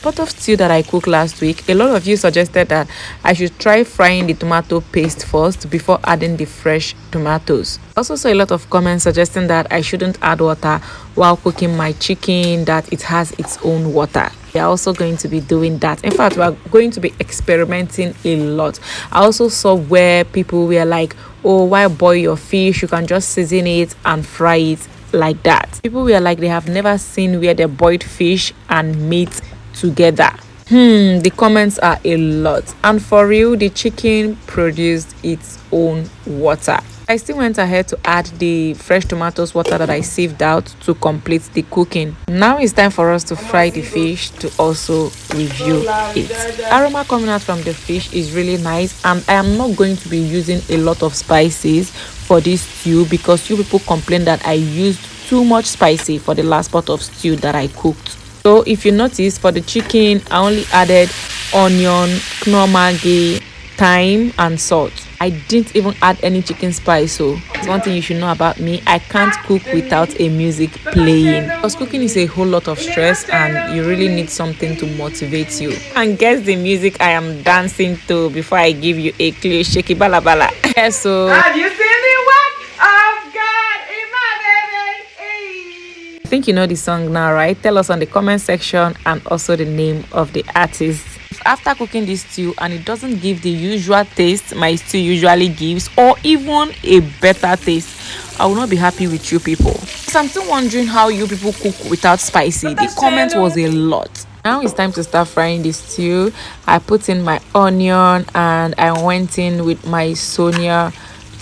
Pot of stew that I cooked last week, a lot of you suggested that I should try frying the tomato paste first before adding the fresh tomatoes. I also saw a lot of comments suggesting that I shouldn't add water while cooking my chicken, that it has its own water. We are also going to be doing that. In fact, we are going to be experimenting a lot. I also saw where people were like, oh, why boil your fish? You can just season it and fry it like that. People were like, they have never seen where they boiled fish and meat together. The comments are a lot, and for real, the chicken produced its own water. I still went ahead to add the fresh tomatoes water that I sieved out to complete the cooking. Now it's time for us to fry the fish to also review it. Aroma coming out from the fish is really nice, and I am not going to be using a lot of spices for this stew because you people complained that I used too much spicy for the last pot of stew that I cooked. So if you notice, for the chicken I only added onion, knorr maggi, thyme and salt. I didn't even add any chicken spice. So it's one thing you should know about me, I can't cook without a music playing because cooking is a whole lot of stress and you really need something to motivate you. And guess the music I am dancing to before I give you a clue. Shaky bala bala. So have you seen the work of God in my baby? I think you know the song now, right? Tell us on the comment section and also the name of the artist. If after cooking this stew and it doesn't give the usual taste my stew usually gives, or even a better taste, I will not be happy with you people. So I'm still wondering how you people cook without spicy. The comment was a lot. Now it's time to start frying the stew. I put in my onion and I went in with my Sonia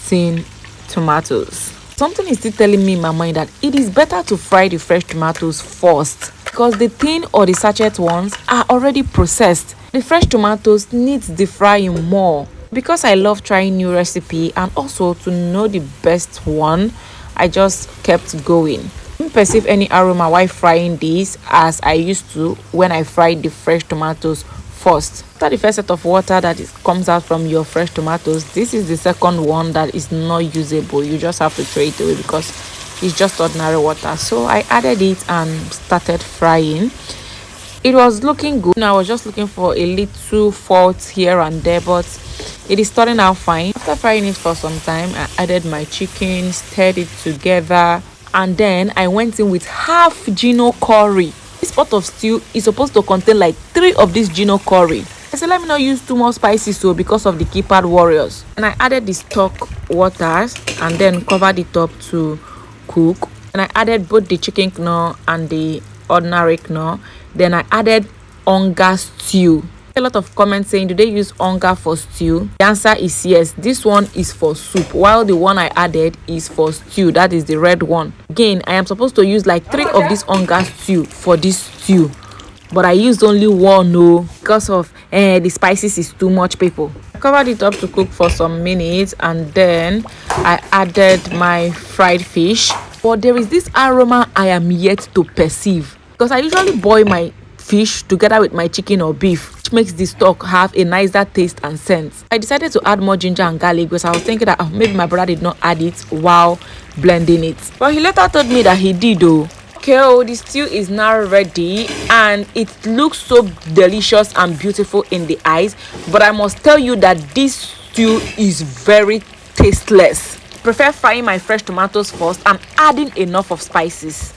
tin tomatoes. Something is still telling me in my mind that it is better to fry the fresh tomatoes first because the tin or the sachet ones are already processed. The fresh tomatoes needs the frying more. Because I love trying new recipe and also to know the best one, I just kept going. I didn't perceive any aroma while frying these as I used to when I fried the fresh tomatoes first. After the first set of water that comes out from your fresh tomatoes, this is the second one that is not usable. You just have to throw it away because it's just ordinary water. So I added it and started frying. It was looking good. I was just looking for a little fault here and there, but it is turning out fine. After frying it for some time, I added my chicken, stirred it together, and then I went in with half Gino curry. This pot of stew is supposed to contain like 3 of this Gino curry. I said let me not use too much spicy so because of the keypad warriors. And I added the stock waters and then covered it up to cook. And I added both the chicken knorr and the ordinary knorr. Then I added onga stew. A lot of comments saying, do they use onga for stew? The answer is yes. This one is for soup, while the one I added is for stew. That is the red one. Again, I am supposed to use like 3 of this onga stew for this stew, but I used only one because of the spices is too much, people. I covered it up to cook for some minutes and then I added my fried fish. But there is this aroma I am yet to perceive because I usually boil my fish together with my chicken or beef, which makes the stock have a nicer taste and scent. I decided to add more ginger and garlic because I was thinking that maybe my brother did not add it while blending it, but he later told me that he did though. Okay, the stew is now ready and it looks so delicious and beautiful in the eyes, but I must tell you that this stew is very tasteless. I prefer frying my fresh tomatoes first and adding enough of spices.